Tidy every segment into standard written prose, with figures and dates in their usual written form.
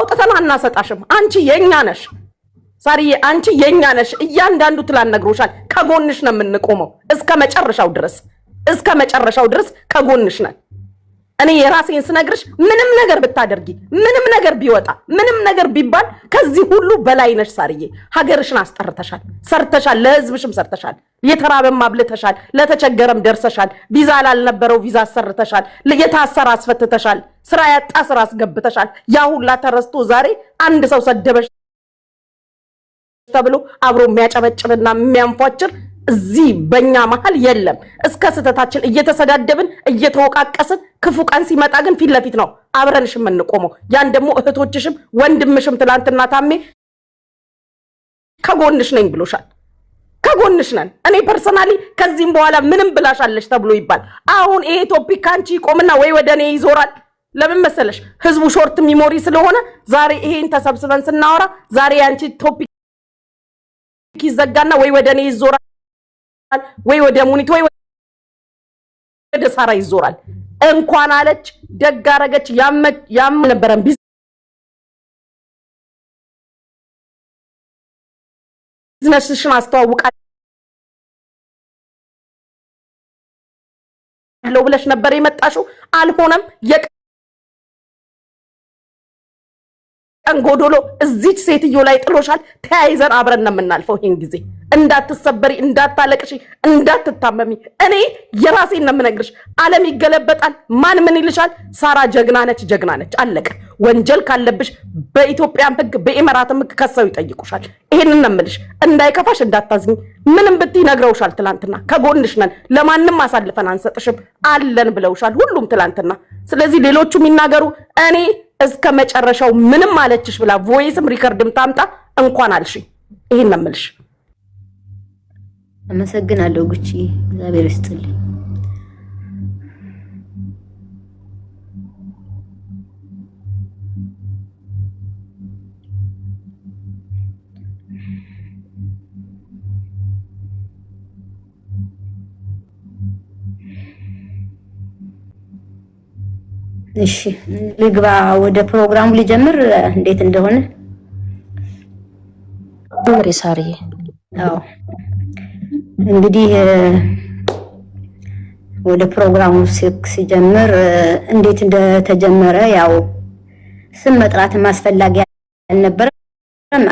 አውጥተን አናሰጣሽም። አንቺ የኛ ነሽ ሳሪዬ፣ አንቺ የኛ ነሽ። እያንዳንዱ ትላን ነግሮሻል። ከጎንሽ ነው የምንቆመው እስከ መጨረሻው ድረስ ከጎንሽ ነን። እኔ የራሴን ስነግርሽ ምንም ነገር ብታደርጊ፣ ምንም ነገር ቢወጣ፣ ምንም ነገር ቢባል ከዚህ ሁሉ በላይ ነሽ ሳሪዬ። ሀገርሽን አስጠርተሻል፣ ሰርተሻል፣ ለህዝብሽም ሰርተሻል፣ የተራበም አብልተሻል፣ ለተቸገረም ደርሰሻል፣ ቪዛ ላልነበረው ቪዛ አሰርተሻል፣ የታሰረ አስፈትተሻል፣ ስራ ያጣ ስራ አስገብተሻል። ያ ሁላ ተረስቶ ዛሬ አንድ ሰው ሰደበሽ ተብሎ አብሮ የሚያጨበጭብና የሚያንፏጭር እዚህ በእኛ መሃል የለም። እስከ ስተታችን እየተሰዳደብን እየተወቃቀስን ክፉ ቀን ሲመጣ ግን ፊት ለፊት ነው አብረንሽ የምንቆመው። ያን ደግሞ እህቶችሽም ወንድምሽም ትላንትና ታሜ ከጎንሽ ነኝ ብሎሻል። ከጎንሽ ነን። እኔ ፐርሰናሊ ከዚህም በኋላ ምንም ብላሻለሽ ተብሎ ይባል አሁን ይሄ ቶፒክ ካንቺ ይቆምና ወይ ወደ እኔ ይዞራል። ለምን መሰለሽ? ህዝቡ ሾርት ሚሞሪ ስለሆነ ዛሬ ይሄን ተሰብስበን ስናወራ ዛሬ ያንቺ ቶፒክ ይዘጋና ወይ ወደ እኔ ይዞራል ወይ ወደ ሙኒት ወይ ወደ ሳራ ይዞራል። እንኳን አለች ደግ አረገች። ያም ነበረን ቢዝነስሽን አስተዋውቃለሁ ብለሽ ነበር የመጣሽው። አልሆነም። ቀን ጎዶሎ እዚች ሴትዮ ላይ ጥሎሻል። ተያይዘን አብረን ነው የምናልፈው። ይሄን ጊዜ እንዳትሰበሪ፣ እንዳታለቅሽ፣ እንዳትታመሚ እኔ የራሴን ነው የምነግርሽ። ዓለም ይገለበጣል። ማን ምን ይልሻል? ሳራ ጀግና ነች። አለቀ። ወንጀል ካለብሽ በኢትዮጵያም ህግ በኢማራትም ህግ ከሰው ይጠይቁሻል። ይሄንን ነው የምልሽ። እንዳይከፋሽ፣ እንዳታዝኝ። ምንም ብትይ ነግረውሻል። ትላንትና ከጎንሽ ነን፣ ለማንም አሳልፈን አንሰጥሽም አለን ብለውሻል ሁሉም ትላንትና። ስለዚህ ሌሎቹ የሚናገሩ እኔ እስከ መጨረሻው ምንም አለችሽ ብላ ቮይስም ሪከርድም ታምጣ እንኳን አልሽ። ይሄን ነው የምልሽ። አመሰግናለሁ ጉቺ፣ እግዚአብሔር ይስጥልኝ። እሺ ልግባ ወደ ፕሮግራሙ ልጀምር እንዴት እንደሆነ ሳሪዬ። አዎ እንግዲህ ወደ ፕሮግራሙ ሲጀምር እንዴት እንደተጀመረ ያው ስም መጥራት ማስፈላጊ አልነበረም።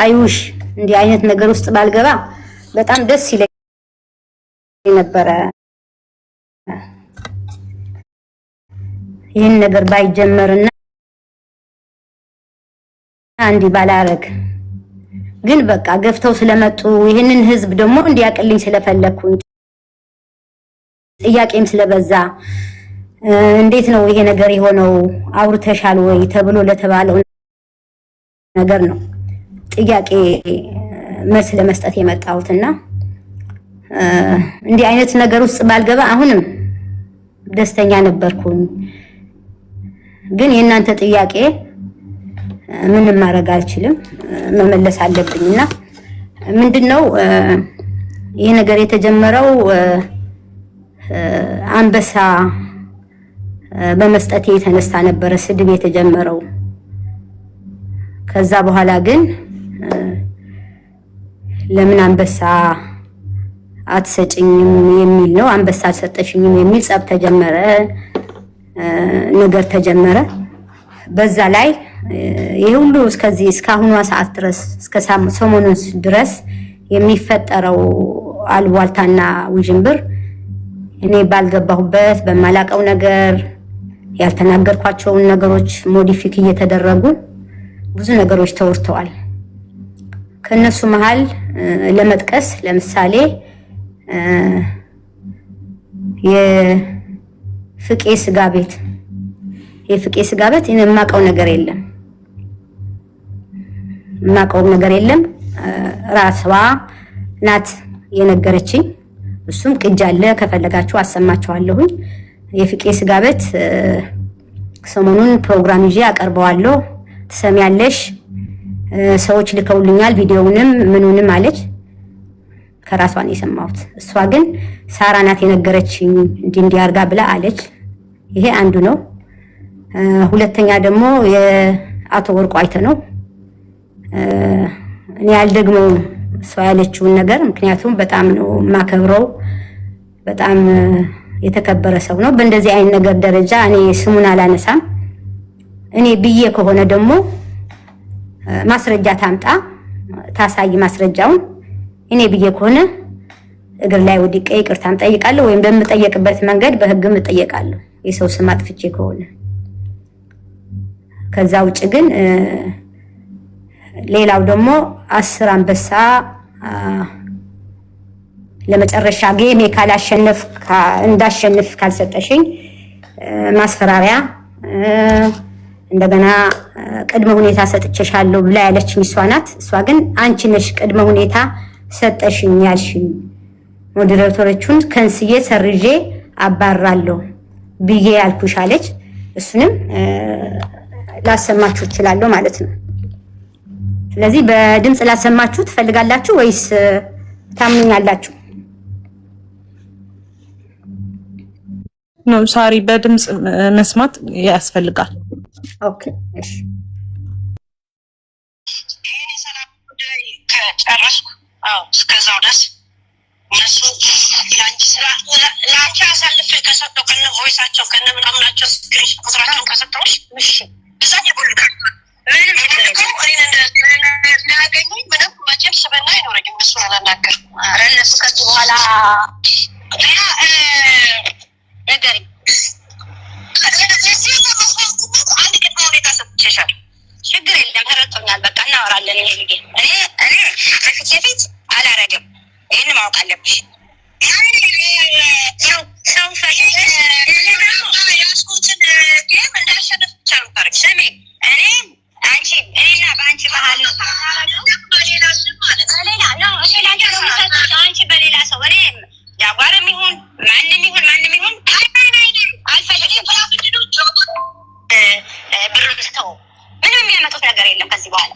አይውሽ እንዲህ አይነት ነገር ውስጥ ባልገባ በጣም ደስ ይለኝ ነበረ። ይሄን ነገር ባይጀመርና አንዲ ባላረግ ግን በቃ ገፍተው ስለመጡ ይሄንን ህዝብ ደግሞ እንዲያቀልኝ ስለፈለኩኝ ጥያቄም ስለበዛ እንዴት ነው ይሄ ነገር የሆነው አውርተሻል ወይ ተብሎ ለተባለው ነገር ነው ጥያቄ መልስ ለመስጠት የመጣሁትና እንዲህ አይነት ነገር ውስጥ ባልገባ አሁንም ደስተኛ ነበርኩኝ። ግን የእናንተ ጥያቄ ምንም ማድረግ አልችልም፣ መመለስ አለብኝና ምንድነው ይሄ ነገር የተጀመረው አንበሳ በመስጠት የተነሳ ነበር ስድብ የተጀመረው። ከዛ በኋላ ግን ለምን አንበሳ አትሰጭኝም የሚል ነው፣ አንበሳ አልሰጠሽኝም የሚል ጸብ ተጀመረ፣ ነገር ተጀመረ። በዛ ላይ ይሄ ሁሉ እስከዚህ እስካሁኗ ሰዓት ድረስ እስከ ሰሞኑን ድረስ የሚፈጠረው አልዋልታና ውዥንብር እኔ ባልገባሁበት በማላቀው ነገር ያልተናገርኳቸውን ነገሮች ሞዲፊክ እየተደረጉ ብዙ ነገሮች ተወርተዋል። ከነሱ መሃል ለመጥቀስ ለምሳሌ የፍቄ ስጋ ቤት የማውቀው ነገር የለም። ራሷ ናት የነገረችኝ። እሱም ቅጅ አለ፣ ከፈለጋችሁ አሰማችኋለሁኝ። የፍቄ ስጋ ቤት ሰሞኑን ፕሮግራም ይዤ አቀርበዋለሁ፣ ትሰሚያለሽ፣ ሰዎች ልከውልኛል ቪዲዮውንም ምኑንም አለች። ከራሷ ነው የሰማሁት። እሷ ግን ሳራ ናት የነገረችኝ እንዲህ አርጋ ብላ አለች። ይሄ አንዱ ነው። ሁለተኛ ደግሞ አቶ ወርቁ አይተነው እኔ ያልደግመው እሷ ያለችውን ነገር ምክንያቱም በጣም ነው ማከብረው በጣም የተከበረ ሰው ነው በእንደዚህ አይነት ነገር ደረጃ እኔ ስሙን አላነሳም እኔ ብዬ ከሆነ ደግሞ ማስረጃ ታምጣ ታሳይ ማስረጃውን እኔ ብዬ ከሆነ እግር ላይ ወድቄ ይቅርታም ጠይቃለሁ ወይም በምጠየቅበት መንገድ በህግም እጠየቃለሁ የሰው ስም አጥፍቼ ከሆነ ከዛ ውጭ ግን ሌላው ደግሞ 10 አንበሳ ለመጨረሻ ጌም ካላሸነፍ እንዳሸንፍ ካልሰጠሽኝ ማስፈራሪያ እንደገና ቅድመ ሁኔታ ሰጥቼሻለሁ ብላ ያለችኝ እሷ ናት እሷ ግን አንቺ ነሽ ቅድመ ሁኔታ ሰጠሽኝ ያልሽኝ ሞዴሬተሮቹን ከንስዬ ሰርጄ አባራለሁ ብዬ ያልኩሽ አለች እሱንም ላሰማችሁ እችላለሁ ማለት ነው ስለዚህ በድምጽ ላሰማችሁ ትፈልጋላችሁ ወይስ ታምኛላችሁ ነው ሳሪ በድምጽ መስማት ያስፈልጋል ኦኬ እሺ ይሄን ሰላም ጉዳይ ከጨረስኩ እስከዛው ድረስ እነሱ ያንቺ ስራ ላንቺ አሳልፌ ከሰጠው ከነ ቮይሳቸው ከነ ምናምናቸው ስክሪንሽ ቁጥራቸውን ከሰጠውሽ እሺ እዛ ይቦልካል ምንም እንደሚያገኙኝ ምንም መቼም ስበና አይኖረኝም እነሱ አላናገር ኧረ እነሱ ከዚህ በኋላ ሌላ ነገሪ ለዚህ ለመስዋዕትነት አንድ ቅድመ ሁኔታ ሰጥቼሻለሁ ችግር የለም ተረድቶኛል በቃ እናወራለን ይሄ ልጅ እኔ በፊት ለፊት አላረግም ይሄን ማወቅ አለብሽ ሰው ፈልግ ያስኩትን ጌም እንዳሸነፍ ብቻ ነው ታሪክ ስሜ እኔ አንቺ እኔና በአንቺ ባህል በሌላ ስም ማለት ሌላ ነው አንቺ በሌላ ሰው እኔ ያጓረም ይሁን ማንም ይሁን አልፈልግም ብር ስተው ምንም የሚያመጡት ነገር የለም ከዚህ በኋላ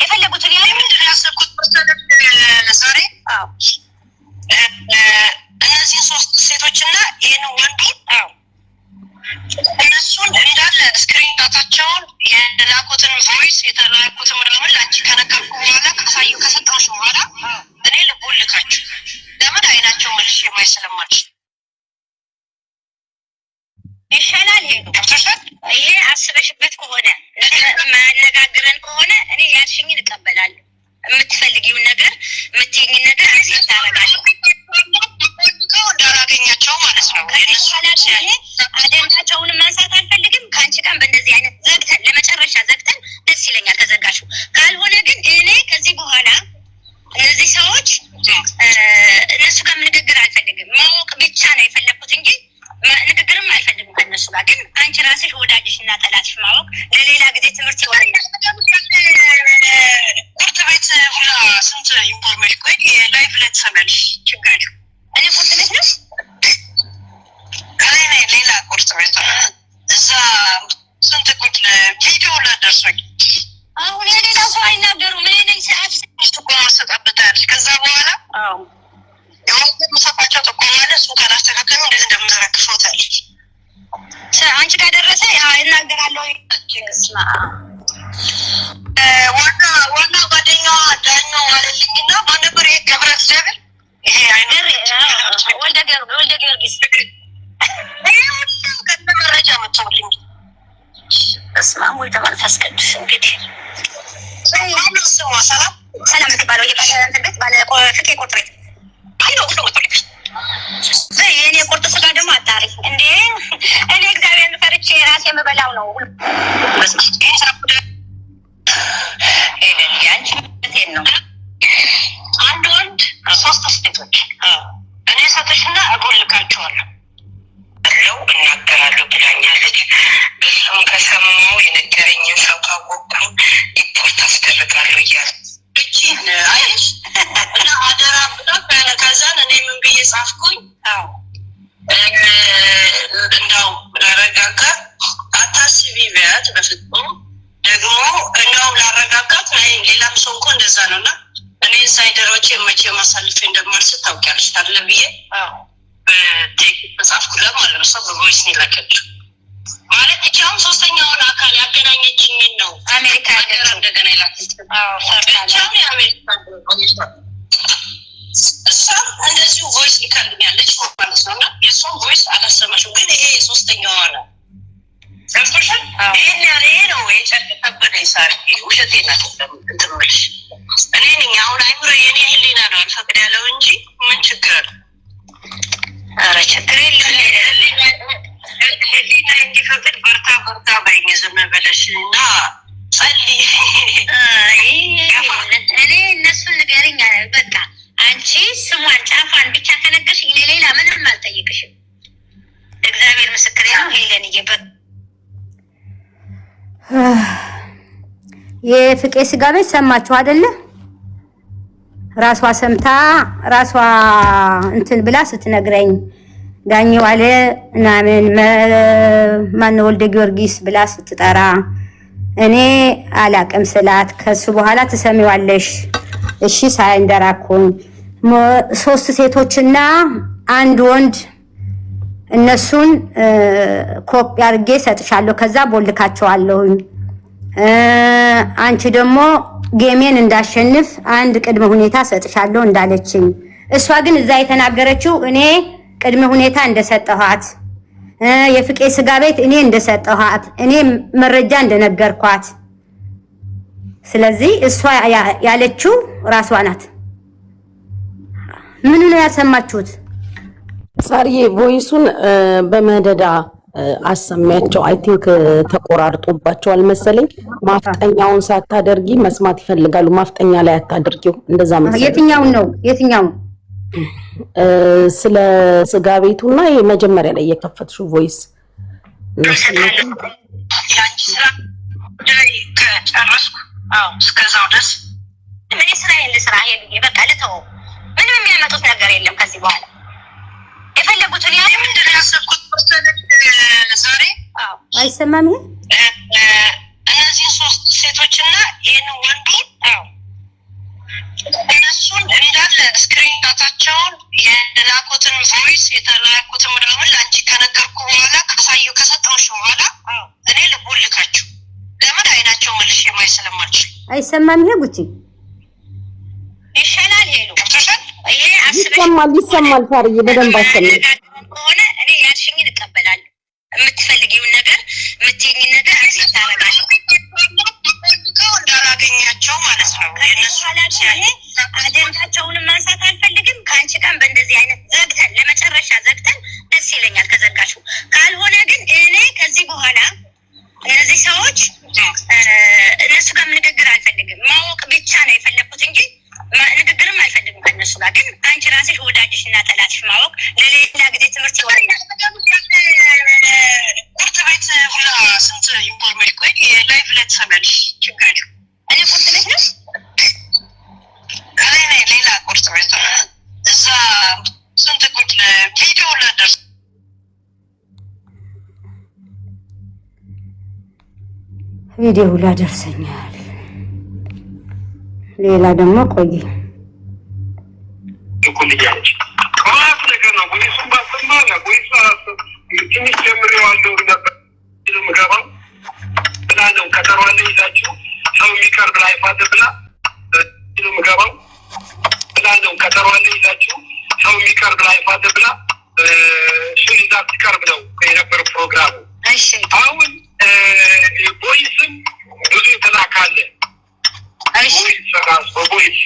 የፈለጉትን ያለ ምንድን ያሰብኩት ዛሬ እነዚህ 3 ሴቶችና ይህን ወንዱ እነሱን እንዳለ ስክሪን ዳታቸውን የላኩትን ቮይስ የተላኩትን ምናምን ለአንቺ ከነገርኩ በኋላ ከሰጠሁሽ በኋላ እኔ ልቦልካችሁ ለምን አይናቸው መልሽ የማይሰለማች ይሻላል ይሄ አስበሽበት ከሆነ ማነጋግረን ከሆነ እኔ ያልሽኝን እቀበላለሁ የምትፈልጊውን ነገር የምትይኝን ነገር አክሴፕት ታደርጋለሁ እንዳላገኛቸው ማለት ነው አጀንዳቸውን ማንሳት አልፈልግም ከአንቺ ጋር በእንደዚህ አይነት ዘግተን ለመጨረሻ ዘግተን ደስ ይለኛል ከዘጋሹ ካልሆነ ግን እኔ ከዚህ በኋላ እነዚህ ሰዎች እነሱ ጋር ንግግር አልፈልግም ማወቅ ብቻ ነው የፈለኩት እንጂ ንግግርም አልፈልግም ከነሱ ጋር ግን አንቺ ራስሽ ወዳጅሽና ጠላትሽ ማወቅ ለሌላ ጊዜ ትምህርት ይሆናል ቁርጥ ቤት ሁላ ስንት ኢንፎርሜሽን ቆይ ላይቭ ላይ ትሰማለሽ ችግር የለም እኔ ቁርጥ ቤት ነው እኔ ሌላ ቁርጥ ቤት እዛ ስንት ቁጭ ቪዲዮ ላይ ደርሶኝ አሁን የሌላ ሰው አይናገሩም እኔ ነኝ ሰዓት ጥቆማ ሰጣበታለች ከዛ በኋላ የምሰጣቸው ጥቆማ አለ እሱ ካላስተካከሉ እንዴት እንደምዘረግፎታለች አንቺ ጋር ደረሰ ይናገራለሁ ስማ ዋና ጓደኛዋ ዳኛው አለልኝና ማን ነበር ይሄ ገብረ እግዚአብሔር ይሄ አይነር ወልደ ጊዮርጊስ መረጃ መጥቶልኝ እስማ ወይ ተመንፈስ ቅዱስ እንግዲህ ሰላም ትባለው የባለንበት ባለ ፍቄ ቁጥሬ አይኖ ሁሉ ወጥልኝ የኔ ቁርጥ ስጋ ደግሞ አጣሪ እንዴ እኔ እግዚአብሔርን ፈርቼ ራሴ የምበላው ነው በስማ ያንቺ እንዴት ነው አንድ ወንድ 3 ሴቶች እኔ ሰጥሽና እጎልካቸዋለሁ አለው እናገራለሁ ብላኛለች እሱን ከሰማው የነገረኝን ሰው ካወቅኩ ሪፖርት አስደርጋለሁ እያለ እቺን አይሽ እና አደራ ብላ ከዛን እኔ ምን ብዬ ጻፍኩኝ እንዳው ላረጋጋ አታስቢ ቢያት በፍጹም ደግሞ እንዳው ላረጋጋት ሌላም ሰው እኮ እንደዛ ነውና እኔ ሳይደሮቼ መቼ ማሳልፌ እንደማልስት ታውቂያለሽ አይደል ብዬ በቴክስት ጻፍኩላት ማለት ነው ሰው በቮይስ ነው ላከችው ማለት እቻም ሶስተኛውን አካል ያገናኘችኝ ነው አሜሪካ ያለው እንደገና ይላል ፈርታቻው የአሜሪካ እሷም እንደዚሁ ቮይስ ይከልኛለች ማለት ነውና የሷም ቮይስ አላሰማሽም ግን ይሄ ሶስተኛው ነው ሰምተሻል ይሄ ነው የጨቀቀበደ ይሳር ውሸቴና እንትምልሽ እኔ ነኝ አሁን አይምሮ የኔ ህሊና ነው አልፈቅድ ያለው እንጂ ምን ችግር አለ ኧረ ችግር የለም ህሊና እንዲፈቅድ በርታ በይኝ ዝም ብለሽና ጸልይ እኔ እነሱን ንገረኝ በቃ አንቺ ስሟን ጫፋን ብቻ ከነገርሽ ሌላ ምንም አልጠይቅሽም እግዚአብሔር ምስክሬ ነው ሄለን ይበቃ የፍቄ ስጋ ቤት ሰማችሁ አይደለ? ራሷ ሰምታ ራሷ እንትን ብላ ስትነግረኝ ዳኛው አለ ናምን ማን ወልደ ጊዮርጊስ ብላ ስትጠራ እኔ አላቅም ስላት ከሱ በኋላ ትሰሚዋለሽ እሺ ሳይንደራኩኝ 3 ሴቶችና አንድ ወንድ እነሱን ኮፒ አድርጌ ሰጥሻለሁ ከዛ ቦልካቸዋለሁኝ አንቺ ደግሞ ጌሜን እንዳሸንፍ አንድ ቅድመ ሁኔታ ሰጥሻለሁ እንዳለችኝ እሷ ግን እዛ የተናገረችው እኔ ቅድመ ሁኔታ እንደሰጠኋት የፍቄ ስጋ ቤት እኔ እንደሰጠኋት እኔ መረጃ እንደነገርኳት ስለዚህ እሷ ያለችው ራሷ ናት ምን ነው ያሰማችሁት ሳርዬ ቮይሱን በመደዳ አሰማያቸው አይ ቲንክ ተቆራርጦባቸዋል መሰለኝ ማፍጠኛውን ሳታደርጊ መስማት ይፈልጋሉ ማፍጠኛ ላይ አታደርጊው እንደዛ መሰለኝ የትኛው ስለ ስጋ ቤቱና የመጀመሪያ ላይ የከፈትሽው ቮይስ ያንቺ ስራ ዳይ ከጨረስኩ እስከዛው ድረስ ምን ስራዬን ልስራ ይሄ በቃ ልተው ምንም የሚያመጡት ነገር የለም ከዚህ በኋላ የፈለጉትን ያኔ ምንድነው ያሰብኩት ዛሬ አይሰማም እነዚህ 3 ሴቶችና ይሄን ወንዱ እነሱን እንዳለ ስክሪንሻታቸውን የላኩትን ቮይስ የተላኩትን ምናምን ለአንቺ ከነገርኩ በኋላ ካሳየው ከሰጠሁሽ በኋላ እኔ ልቦልካችሁ ለምን አይናቸው መልሼ ማይ ስለማልችል አይሰማም ጉቺ ይሻላል ሄሉ ተሻል ይሄ ይሰማል ሳርዬ በደንብ አሰማኝ ሆነ እኔ ያልሽኝን እቀበላለሁ የምትፈልጊውን ነገር የምትይኝን ነገር አክሰፕት አደርጋለሁ እንዳላገኛቸው ማለት ነው እነሱ አላቻለ አጀንዳቸውን ማንሳት አልፈልግም ካንቺ ጋር በእንደዚህ አይነት ዘግተን ለመጨረሻ ዘግተን ደስ ይለኛል ከዘጋሽው ካልሆነ ግን እኔ ከዚህ በኋላ እነዚህ ሰዎች እነሱ ጋር ንግግር አልፈልግም ማወቅ ብቻ ነው የፈለኩት እንጂ ንግግርም አልፈልግም ከነሱ ጋር ግን አንቺ ራስሽ ወዳጅሽና ጠላትሽ ማወቅ ለሌላ ጊዜ ትምህርት ይሆናል ቁርጥ ቤት ሁላ ስንት ኢንፎርሜሽን ቆይ ላይፍ ላይ ተሰማልሽ ችግር እኔ ቁርጥ ቤት ነው እኔ ሌላ ቁርጥ ቤት እዛ ስንት ቁርጥ ቪዲዮ ለደርስ ቪዲዮ ላደርሰኛል ሌላ ደግሞ ቆይ ኩልያች ማለት ነገር ነው ወይስ ባሰማና ወይስ ትንሽ ጀምሬዋለሁ ነበር ምገባው ብላለው ከተሯለ ይዛችሁ ሰው የሚቀርብ ላይ ፋደብላ ምገባው ብላለው ከተሯለ ይዛችሁ ሰው የሚቀርብ ላይ ፋደብላ ሱሊዛ ትቀርብ ነው የነበረው ፕሮግራሙ እሺ አሁን ቦይስም ብዙ ተላካለ ቦይስ ራስ ቦይስ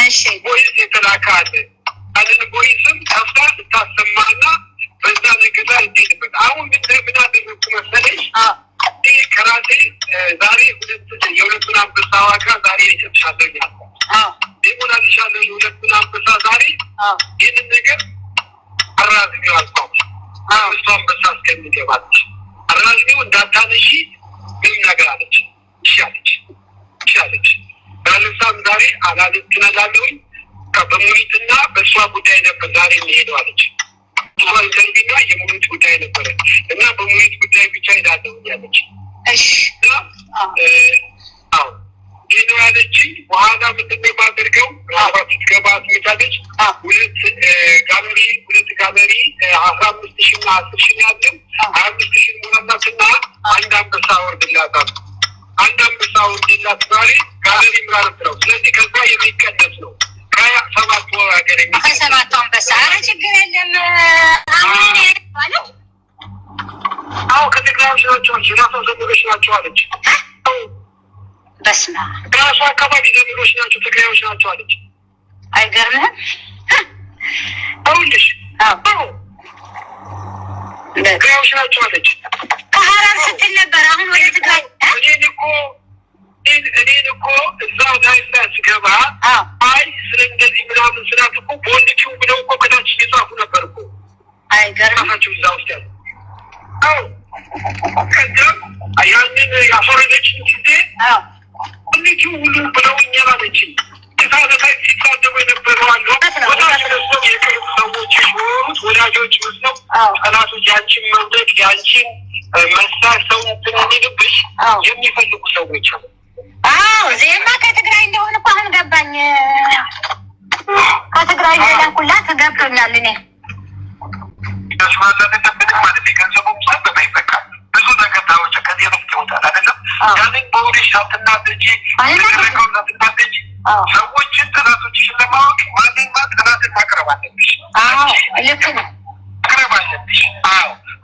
እሺ ቦይስ የተላካለ አለን ቦይስም ተፍታ ታሰማና በዛ ንግዳ ይደልበት አሁን ምን አደረኩ መሰለሽ ከራሴ ዛሬ የሁለቱን አንበሳ ዋጋ ዛሬ ይሰጥሻለኛል ዲሞና ይሻለው የሁለቱን አንበሳ ዛሬ ይህንን ነገር አራዝገው አልኳት እሷ አንበሳ እስከሚገባት አራዝገው እንዳታነሺ ምን ነገር አለች ይሻለች ባለሳም ዛሬ አላለት ትነጋለሁኝ በሙኒትና በእሷ ጉዳይ ነበር ዛሬ የሚሄደው አለች ሷል ከንቢና የሙኒት ጉዳይ ነበረ እና በሙኒት ጉዳይ ብቻ ሄዳለሁ ያለች እሺ ይሄ ያለችኝ በኋላ ምንድነው የማደርገው ምናልባት ስትገባ ትመጣለች። ሁለት ጋለሪ 15,000 እና 10,000 ያለን 25,000 ሞላላትና አንድ አንበሳ ወርድላታል። አንድ አንበሳ ወርድላት ዛሬ ጋለሪ ማለት ነው። ስለዚህ ከዛ የሚቀነስ ነው ከ7 ወር ያገረኝ ከ7 አንበሳ ችግር የለም ማለት አዎ ከትግራዮች ናቸው ራሳቸው ዘመዶች ናቸው አለች። በስመ አብ ራሱ አካባቢ ዘመዶች ናቸው ትግራዮች ናቸው አለች። አይገርምህም? አውልሽ አዎ ትግራዮች ናቸው አለች። ከሀረር ስትል ነበር አሁን ወደ ትግራይ እኔን እኮ እዛ ዳይላ ስገባ አይ ስለ እንደዚህ ምናምን ስላት እኮ በወንድችው ብለው እኮ ከታች እየጻፉ ነበር እኮ አይገርማቸው እዛ ውስጥ ያለ አዎ ከዚያም ያንን ያፈረደችን ጊዜ ወንድችው ሁሉ ብለውኛል አለችኝ። ከሳለታይ ሲሳደቡ የነበረው አሉ ወዳጅ መስለው የቅርብ ሰዎች የሆኑት ወዳጆች መስለው ጠላቶች ያንቺን መውደቅ ያንቺን መስራት ሰው እንትን እንዲልብሽ የሚፈልጉ ሰዎች አሉ። ዜማ ከትግራይ እንደሆነ እኮ አሁን ገባኝ። ከትግራይ እንደላኩላት ገብቶኛል። እኔ ያስማለተብንም ማለት የገንዘቡም ሰው በማይበቃ ብዙ ተከታዮች ከዚህ በፊት ይወጣል አይደለም። ያንን በወዲሽ ሳትናደጂ የተደረገው ሳትናደጂ ሰዎችን ጠላቶችሽን ለማወቅ ማንማ ጠላትን ማቅረብ አለብሽ። ልክ ነው ማቅረብ አለብሽ።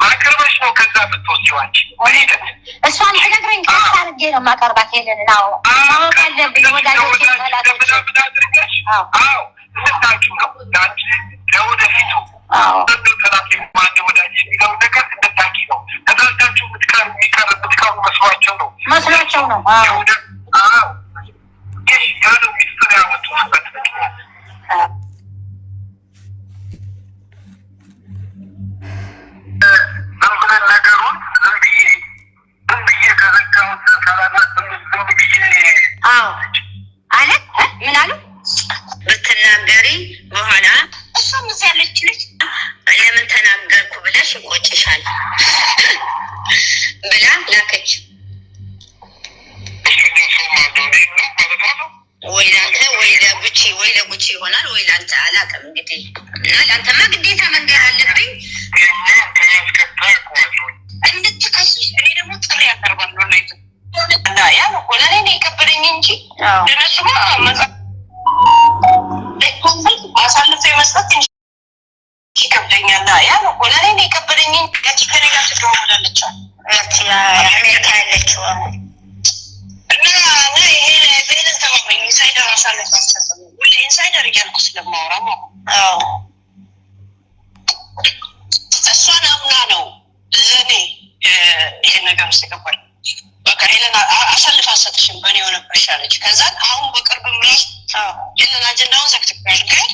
ማቅረበሽ ነው ከዛ የምትወስጂው አንቺ በሂደት እሷን ትነግረኝ ከፍ አድርጌ ነው ማቀርባት። ሄለን ማወቅ አለብኝ ወዳጆች ጠላቶች እንድታችሁ ነው ለአንቺ ለወደፊቱ ጠላት ማን ወዳጅ የሚለው ነገር እንድታቂ ነው። ተዛዳችሁ የምትቀሩ መስሏቸው ነው ይህ ያለው ሚስጥር ያወጡበት ምክንያት ነገሩን ዝም ብዬ ከዘጋሁት ካላላት ዝም ብዬ አለ ምን አሉ ብትናገሪ በኋላ እሷም እዚህ ያለች ልጅ ለምን ተናገርኩ ብለሽ ይቆጭሻል ብላ ላከች። ወይ ላንተ ወይ ለጉቺ ይሆናል ወይ ላንተ አላውቅም። እንግዲህ እና ላንተማ ግዴታ መንገር አለብኝ እንድትከስሽ። እኔ ደግሞ ጥሪ ያቀርባለሁ እና ያ ወላኔ ነው የከበደኝ እንጂ ለነሱማ አሳልፎ የመስጠት ይከብደኛል። ያ ወላኔ ነው የከበደኝ እንጂ ያቺ ከኔ ጋር ትደዋወላለች አሜሪካ ያለችው እና ይሄ ቤልን ተማመኝ ኢንሳይደር አሳልፎ አልሰጠም። ሁሌ ኢንሳይደር እያልኩ ስለማወራ እሷን አምና ነው እኔ ይሄን ነገር ውስጥ ገባል። በቃ ሄለን አሳልፍ አልሰጥሽም በእኔ የሆነብሽ አለች። ከዛን አሁን በቅርብ ራሱ ሄለን አጀንዳውን ዘግትብኛል ግን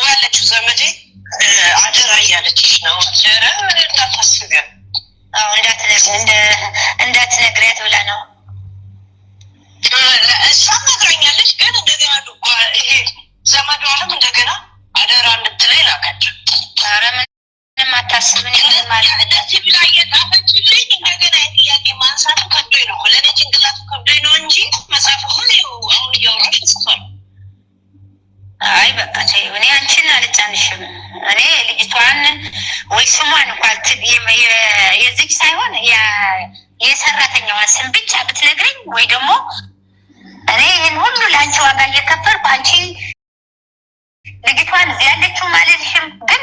ያለችው ዘመዴ አደራ እያለችሽ ነው። አደራ እንዳታስቢያ እንዳትነግሪያት ብላ ነው እሷም ነግራኛለች። ግን እንደገና ይሄ ዘመዷንም እንደገና አደራ እንድትለኝ ላከች። ኧረ ምንም አታስብን እንደዚህ ብላ እየጻፈችልኝ እንደገና የጥያቄ ማንሳቱ ከብዶኝ ነው። ለእኔ ጭንቅላቱ ከብዶኝ ነው እንጂ መጽሐፍ ሁሉ አሁን እያወራሽ ጽፏል። አይ በቃ ተይው፣ እኔ አንቺን አልጫንሽም። እኔ ልጅቷን ወይ ስሟን እንኳን የዚች ሳይሆን የሰራተኛዋን ስም ብቻ ብትነግረኝ ወይ ደግሞ እኔ ይህን ሁሉ ለአንቺ ዋጋ እየከፈልኩ አንቺ ልጅቷን እዚህ ያለችው ማለትሽም ግን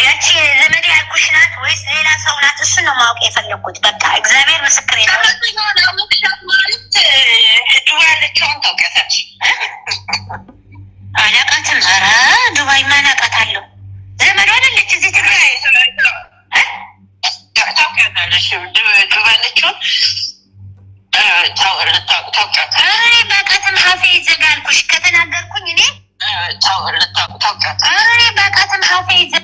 ያቺ ዘመዴ ያልኩሽ ናት ወይስ ሌላ ሰው ናት? እሱን ነው ማወቅ የፈለግኩት። በቃ እግዚአብሔር ምስክሬ ነው። ማለት ዱባይ ያለችውን ታውቂያታለሽ? አላውቃትም። ኧረ ዱባይ ማን አውቃታለሁ? ዘመዷ አይደለች እዚህ ትግራይ ታውቂያታለሽ? ዱባይ ያለችውን ታውቂያታለሽ? ኧረ በቃትም ሀፌ ይዘጋ አልኩሽ። ከተናገርኩኝ እኔ ታውቂያታለሽ? ኧረ በቃትም ሀፌ ይዘጋ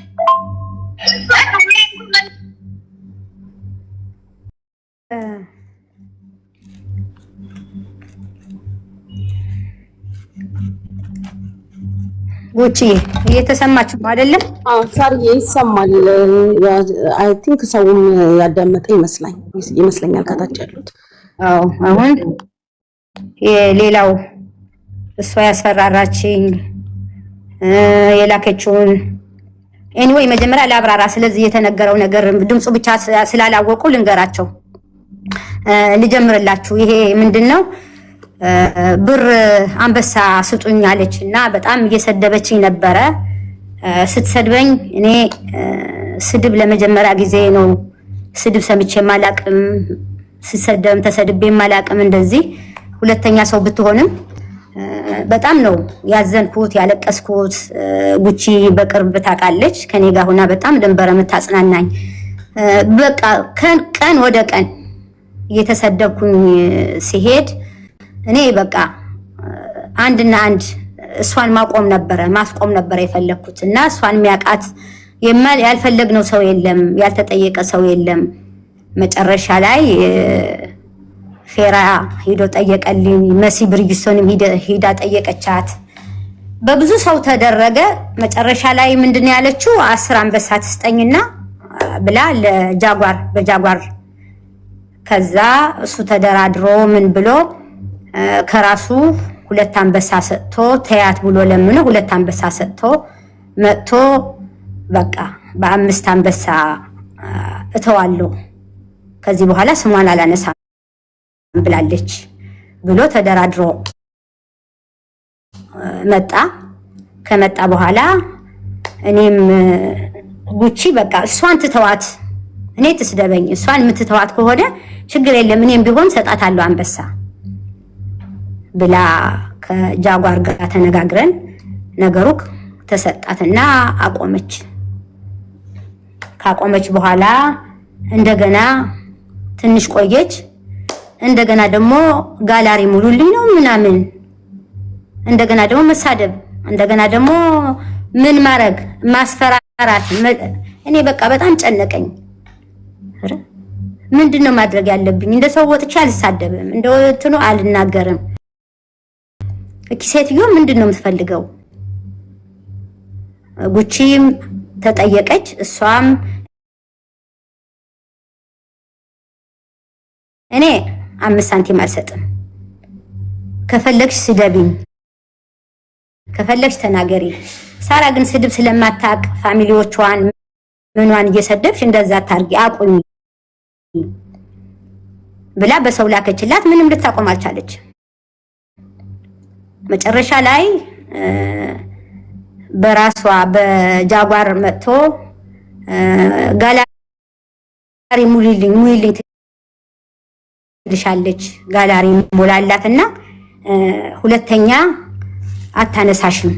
ጉቺ እየተሰማችሁ ነው አይደለም? አዎ ሳርዬ ይሰማል። አይ ቲንክ ሰውም ያዳመጠ ይመስለኛል ከታች ያሉት። አዎ አሁን የሌላው እሷ ያስፈራራችኝ የላከችውን ኤኒዌይ መጀመሪያ ላብራራ። ስለዚህ የተነገረው ነገር ድምፁ ብቻ ስላላወቁ ልንገራቸው። ልጀምርላችሁ። ይሄ ምንድነው? ብር አንበሳ ስጡኝ አለች እና በጣም እየሰደበችኝ ነበረ። ስትሰድበኝ እኔ ስድብ ለመጀመሪያ ጊዜ ነው። ስድብ ሰምቼ ማላቅም፣ ስሰደብም ተሰድቤ ማላቅም። እንደዚህ ሁለተኛ ሰው ብትሆንም በጣም ነው ያዘንኩት ያለቀስኩት። ጉቺ በቅርብ ታውቃለች፣ ከኔ ጋር ሆና በጣም ደንበረ የምታጽናናኝ። በቃ ቀን ወደ ቀን እየተሰደብኩኝ ሲሄድ እኔ በቃ አንድና አንድ እሷን ማስቆም ነበረ የፈለግኩት እና እሷን የሚያውቃት ያልፈለግነው ሰው የለም፣ ያልተጠየቀ ሰው የለም። መጨረሻ ላይ ፌራ ሄዶ ጠየቀልኝ። መሲ ብርጅስቶንም ሄዳ ጠየቀቻት። በብዙ ሰው ተደረገ። መጨረሻ ላይ ምንድነው ያለችው? 10 አንበሳ ትስጠኝና ብላ በጃጓር ከዛ እሱ ተደራድሮ ምን ብሎ ከራሱ 2 አንበሳ ሰጥቶ ተያት ብሎ ለምኖ 2 አንበሳ ሰጥቶ መጥቶ በቃ በ5 አንበሳ እተዋለሁ ከዚህ በኋላ ስሟን አላነሳም ብላለች ብሎ ተደራድሮ መጣ። ከመጣ በኋላ እኔም ጉቺ በቃ እሷን ትተዋት፣ እኔ ትስደበኝ፣ እሷን የምትተዋት ከሆነ ችግር የለም እኔም ቢሆን ሰጣታለሁ አንበሳ ብላ ከጃጓር ጋር ተነጋግረን ነገሩ ተሰጣትና አቆመች። ካቆመች በኋላ እንደገና ትንሽ ቆየች። እንደገና ደግሞ ጋላሪ ሙሉልኝ ነው ምናምን፣ እንደገና ደግሞ መሳደብ፣ እንደገና ደግሞ ምን ማድረግ ማስፈራራት። እኔ በቃ በጣም ጨነቀኝ። ምንድነው ማድረግ ያለብኝ? እንደ ሰው ወጥቼ አልሳደብም፣ እንደ እንትኑ አልናገርም። እቺ ሴትዮ ምንድነው የምትፈልገው? ጉቺም ተጠየቀች። እሷም እኔ 5 ሳንቲም አልሰጥም፣ ከፈለግሽ ስደቢኝ፣ ከፈለግሽ ተናገሪ። ሳራ ግን ስድብ ስለማታቅ ፋሚሊዎቿን ምኗን እየሰደብሽ እንደዛ ታርጊ አቁሚ ብላ በሰው ላከችላት። ምንም ልታቆም አልቻለች። መጨረሻ ላይ በራሷ በጃጓር መጥቶ ጋላሪ ሙሉልኝ ትልሻለች። ጋላሪ ሞላላትና ሁለተኛ አታነሳሽም።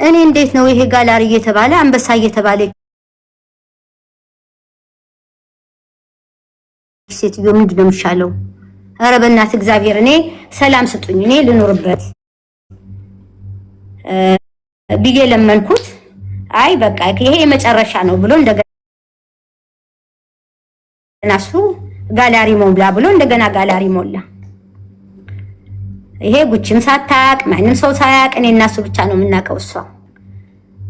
እኔ እንዴት ነው ይሄ ጋላሪ እየተባለ አንበሳ እየተባለ ሴትዮ ምንድነው የሚሻለው? ኧረ በእናት እግዚአብሔር እኔ ሰላም ስጡኝ፣ እኔ ልኖርበት ብዬ ለመንኩት። አይ በቃ ይሄ የመጨረሻ ነው ብሎ እንደገና እሱ ጋላሪ ሞላ ብሎ እንደገና ጋላሪ ሞላ። ይሄ ጉቺም ሳታቅ ማንም ሰው ሳያቅ እኔ እና እሱ ብቻ ነው የምናውቀው። እሷ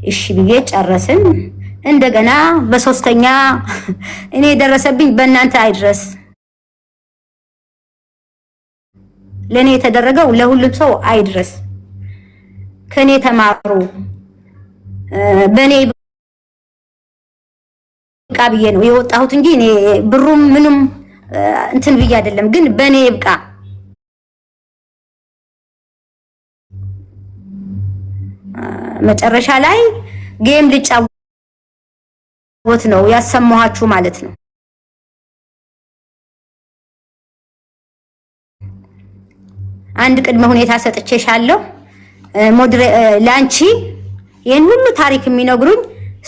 እሺ ብዬ ጨረስን። እንደገና በሶስተኛ እኔ የደረሰብኝ በእናንተ አይድረስ፣ ለኔ የተደረገው ለሁሉም ሰው አይድረስ፣ ከኔ ተማሩ፣ በኔ ይብቃ ብዬ ነው የወጣሁት እንጂ እኔ ብሩም ምንም እንትን ብዬ አይደለም። ግን በኔ ይብቃ። መጨረሻ ላይ ጌም ልጫወት ነው ያሰማኋችሁ ማለት ነው። አንድ ቅድመ ሁኔታ ሰጥቼሻለሁ ላንቺ። ይሄን ሁሉ ታሪክ የሚነግሩኝ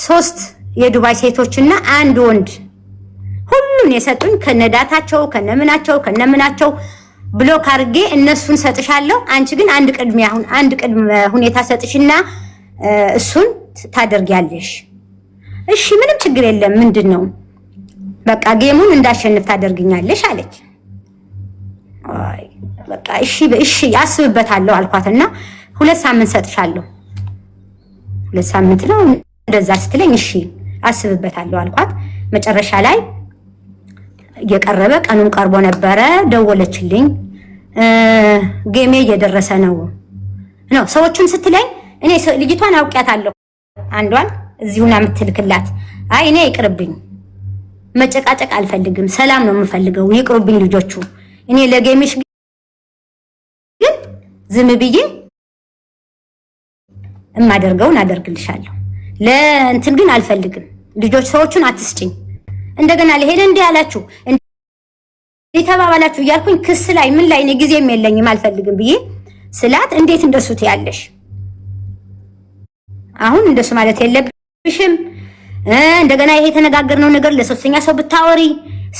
3 የዱባይ ሴቶችና 1 ወንድ ሁሉን የሰጡኝ ከነዳታቸው ከነምናቸው ብሎክ አድርጌ እነሱን ሰጥሻለሁ። አንቺ ግን አንድ ቅድመ ሁኔታ ሰጥሽና እሱን ታደርጊያለሽ። እሺ ምንም ችግር የለም፣ ምንድነው በቃ ጌሙን እንዳሸንፍ ታደርግኛለሽ አለች። አይ በቃ እሺ ያስብበታለሁ አልኳትና 2 ሳምንት ሰጥሻለሁ። 2 ሳምንት ነው እንደዛ ስትለኝ እሺ አስብበታለሁ አልኳት። መጨረሻ ላይ እየቀረበ ቀኑን ቀርቦ ነበረ። ደወለችልኝ። ጌሜ እየደረሰ ነው ሰዎቹን ስትለኝ እኔ ልጅቷን አውቂያታለሁ አንዷን እዚሁና የምትልክላት አይ እኔ ይቅርብኝ መጨቃጨቅ አልፈልግም ሰላም ነው የምፈልገው ይቅርብኝ ልጆቹ እኔ ለጌምሽ ግን ዝም ብዬ እማደርገውን አደርግልሻለሁ ለእንትን ግን አልፈልግም ልጆች ሰዎቹን አትስጭኝ እንደገና ለሄደ እንደ ያላችሁ ተባባላችሁ እያልኩኝ ክስ ላይ ምን ላይ እኔ ጊዜም የለኝም አልፈልግም ብዬ ስላት እንዴት እንደሱ ትያለሽ አሁን እንደሱ ማለት የለብሽም እንደገና ይሄ ተነጋገርነው ነገር ለሶስተኛ ሰው ብታወሪ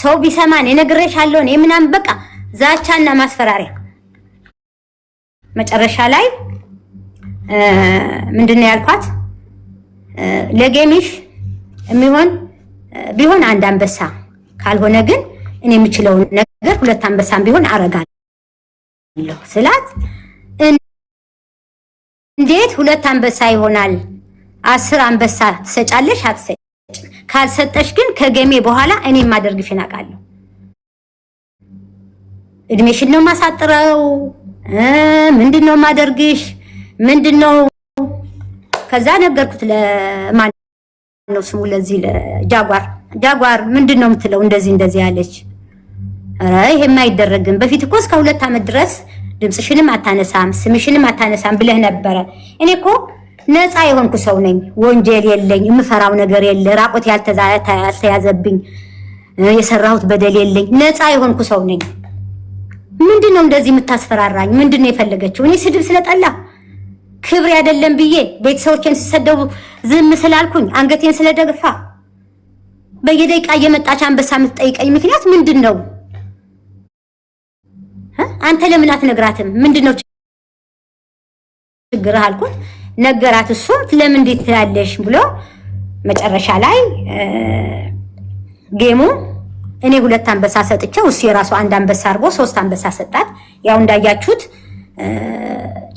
ሰው ቢሰማን እነግርሻለሁ እኔ ምናምን በቃ ዛቻና ማስፈራሪያ መጨረሻ ላይ ምንድነው ያልኳት ለጌምሽ የሚሆን ቢሆን አንድ አንበሳ ካልሆነ ግን እኔ የምችለው ነገር ሁለት አንበሳም ቢሆን አረጋለሁ ስላት እንዴት ሁለት አንበሳ ይሆናል 10 አንበሳ ትሰጫለሽ አትሰጭ ካልሰጠሽ ግን ከገሜ በኋላ እኔ ማደርግሽን አውቃለሁ እድሜሽን ነው ማሳጥረው ምንድነው ማደርግሽ ምንድነው ከዛ ነገርኩት ለማን ነው ስሙ ለዚህ ለጃጓር ምንድነው የምትለው እንደዚህ ያለች አረ ይሄማ አይደረግም በፊት እኮ እስከ 2 አመት ድረስ ድምጽሽንም አታነሳም ስምሽንም አታነሳም ብለህ ነበር እኔ እኮ ነፃ የሆንኩ ሰው ነኝ ወንጀል የለኝ የምፈራው ነገር የለ ራቆት ያልተያዘብኝ የሰራሁት በደል የለኝ ነፃ የሆንኩ ሰው ነኝ ምንድነው እንደዚህ የምታስፈራራኝ ምንድነው የፈለገችው እኔ ስድብ ስለጠላ ክብር አይደለም ብዬ ቤተሰቦቼን ሲሰደቡ ዝም ስላልኩኝ አንገቴን ስለደግፋ በየደቂቃ እየመጣች አንበሳ የምትጠይቀኝ ምክንያት ምንድነው አንተ ለምን አትነግራትም ምንድነው ችግርህ አልኩት ነገራት እሱም ለምን እንዴት ያለሽ ብሎ መጨረሻ ላይ ጌሙ እኔ 2 አንበሳ ሰጥቼው እሱ የራሱ አንድ አንበሳ አርጎ 3 አንበሳ ሰጣት ያው እንዳያችሁት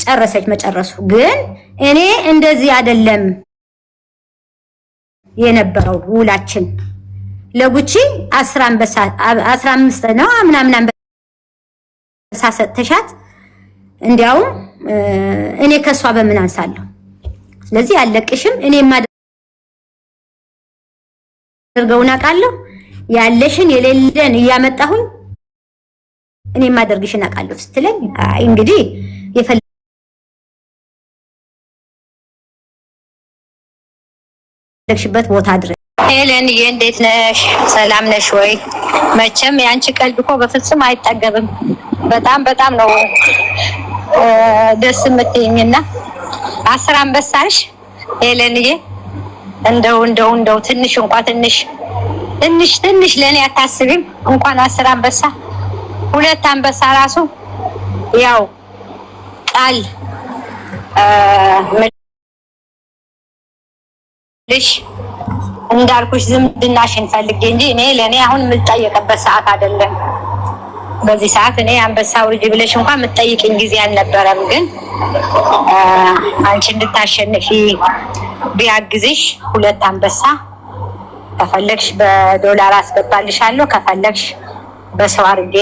ጨረሰች መጨረሱ ግን እኔ እንደዚህ አይደለም የነበረው ውላችን ለጉቺ 10 አንበሳ 15 ነው ምናምን አንበሳ ሰጥተሻት እንዲያው እኔ ከሷ በምን አንሳለሁ ስለዚህ አለቅሽም እኔ ማደርገውን አውቃለሁ ያለሽን የሌለን እያመጣሁኝ እኔ ማደርግሽን አውቃለሁ ስትለኝ አይ እንግዲህ የፈለግሽበት ቦታ ድረስ ሄለንዬ እንዴት ነሽ ሰላም ነሽ ወይ መቼም ያንቺ ቀልድ እኮ በፍጹም አይጠገብም በጣም ነው ደስ የምትይኝና 10 አንበሳሽ ሄለንዬ እንደው ትንሽ እንኳን ትንሽ ለኔ አታስቢም እንኳን 10 አንበሳ 2 አንበሳ ራሱ ያው ቃል ልሽ እንዳልኩሽ ዝምድናሽን ፈልጌ እንጂ እኔ ለኔ አሁን የምጠየቅበት ሰዓት አይደለም በዚህ ሰዓት እኔ አንበሳው ልጅ ብለሽ እንኳን የምትጠይቂኝ ጊዜ አልነበረም ግን አንቺ እንድታሸንፊ ቢያግዝሽ 2 አንበሳ ከፈለግሽ በዶላር አስገባልሻለሁ ከፈለግሽ በሰው አድርጌ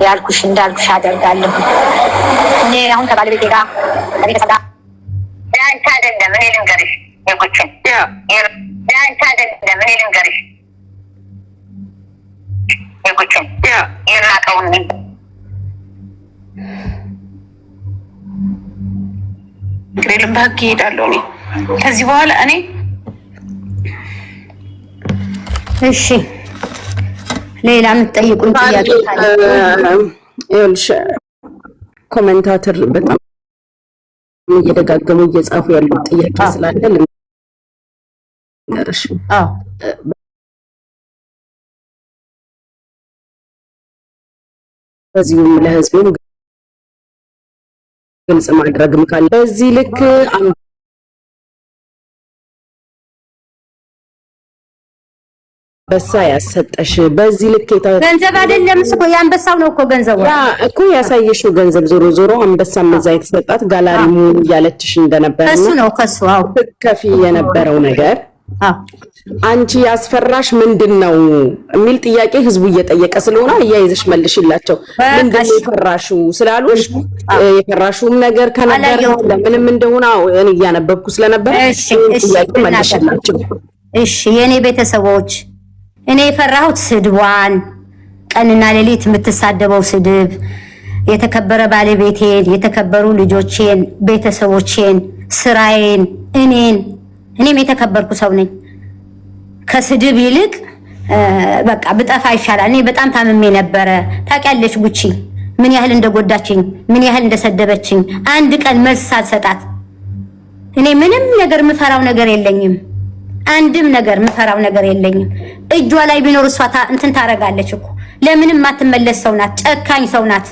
ያልኩሽ እንዳልኩሽ አደርጋለሁ እኔ አሁን ከባለቤቴ ጋር ከቤተሰብ ጋር ዳንታ አይደለም እኔ ልንገርሽ የጉችን ዳንታ አይደለም እኔ ልንገርሽ የጉችን የራቀውን እንግዲህ በህግ ይሄዳለሁ እኔ ከዚህ በኋላ እኔ እሺ ሌላ የምትጠይቁኝ ጥያቄ ካለ ይኸውልሽ ኮሜንታተር በጣም እየደጋገሙ እየጻፉ ያሉት ጥያቄ ስላለ ልንገርሽ በዚህም ለህዝቡም ግልጽ ማድረግም ካለ በዚህ ልክ አንበሳ ያሰጠሽ በዚህ ልክ ገንዘብ አይደለም እኮ ያንበሳው ነው እኮ ገንዘቡ እኮ ያሳየሽው ገንዘብ ዞሮ አንበሳ መዛ የተሰጣት ጋላሪሙ ያለችሽ እንደነበር ከሱ ነው ከሱ ከፊ የነበረው ነገር አንቺ ያስፈራሽ ምንድነው የሚል ጥያቄ ህዝቡ እየጠየቀ ስለሆነ አያይዘሽ መልሽላቸው። ምንድነው የፈራሽው ስላሉሽ የፈራሽውም ነገር ከነገር ለምንም እንደሆነ እኔ እያነበብኩ ስለነበር ጥያቄ መልሽላቸው። እሺ የኔ ቤተሰቦች እኔ የፈራሁት ስድቧን ቀንና ሌሊት የምትሳደበው ስድብ የተከበረ ባለቤቴን የተከበሩ ልጆቼን ቤተሰቦቼን ስራዬን እኔም የተከበርኩ ሰው ነኝ። ከስድብ ይልቅ በቃ ብጠፋ ይሻላል። እኔ በጣም ታምሜ ነበረ። ታውቂያለሽ ጉቺ ምን ያህል እንደጎዳችኝ፣ ምን ያህል እንደሰደበችኝ አንድ ቀን መልስ ሳልሰጣት። እኔ ምንም ነገር ምፈራው ነገር የለኝም። አንድም ነገር ምፈራው ነገር የለኝም። እጇ ላይ ቢኖር እሷ እንትን ታረጋለች እኮ። ለምንም ማትመለስ ሰው ናት። ጨካኝ ሰው ናት።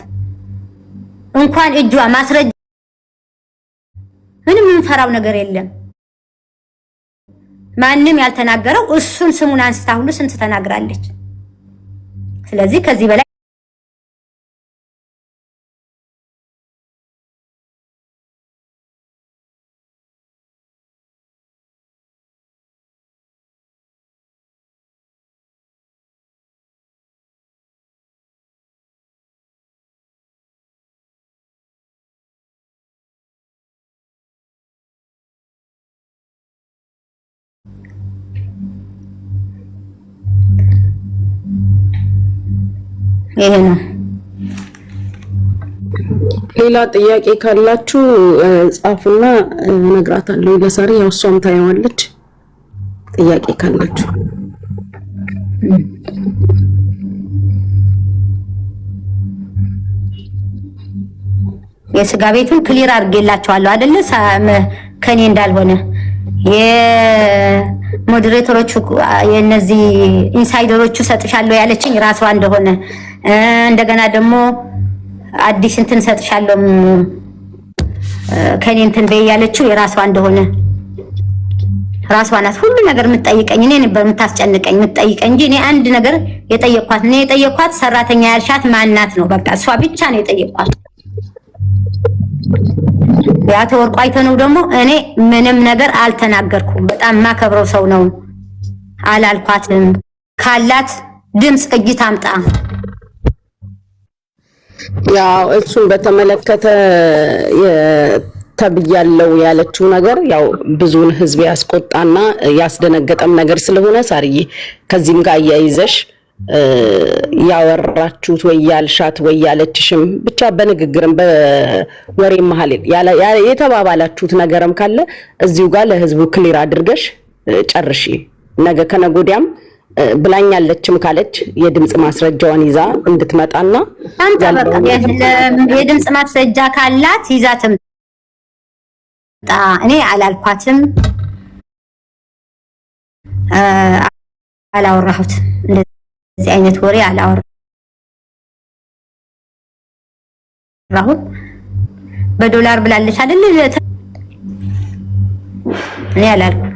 እንኳን እጇ ማስረጃ ምንም ምፈራው ነገር የለም። ማንም ያልተናገረው እሱን ስሙን አንስታ ሁሉ ስንት ተናግራለች። ስለዚህ ከዚህ በላይ ይሄ ነው። ሌላ ጥያቄ ካላችሁ ጻፉና እነግራታለሁ ለሳሪ። ያው እሷም ታየዋለች። ጥያቄ ካላችሁ የስጋ ቤቱን ክሊር አድርጌላቸዋለሁ አይደለ? ከኔ እንዳልሆነ የሞዴሬተሮቹ የነዚህ ኢንሳይደሮቹ ሰጥሻለሁ ያለችኝ ራሷ እንደሆነ እንደገና ደግሞ አዲስ እንትን ሰጥሻለሁ ከኔ እንትን በይ ያለችው የራሷ እንደሆነ ራሷ ናት። ሁሉ ነገር የምትጠይቀኝ እኔ ነበር የምታስጨንቀኝ የምትጠይቀኝ እንጂ እኔ አንድ ነገር የጠየኳት ሰራተኛ ያልሻት ማናት ነው። በቃ እሷ ብቻ ነው የጠየኳት። ያተ ወርቁ አይተነው ደግሞ እኔ ምንም ነገር አልተናገርኩም። በጣም ማከብረው ሰው ነው አላልኳትም። ካላት ድምጽ እጅ ታምጣ። ያው እሱን በተመለከተ ተብያለው ያለችው ነገር ያው ብዙውን ህዝብ ያስቆጣና ያስደነገጠም ነገር ስለሆነ ሳርዬ ከዚህም ጋር ያይዘሽ ያወራችሁት ወይ ያልሻት ወይ ያለችሽም ብቻ በንግግርም በወሬ መሃል የተባባላችሁት ነገርም ካለ እዚሁ ጋር ለህዝቡ ክሊር አድርገሽ ጨርሺ። ነገ ከነጎዲያም ብላኛለችም ካለች የድምጽ ማስረጃዋን ይዛ እንድትመጣና የድምጽ ማስረጃ ካላት ይዛትም እኔ አላልኳትም አላወራሁት እንደዚህ አይነት ወሬ አላወራሁም። በዶላር ብላለች አይደል? እኔ አላልኩም።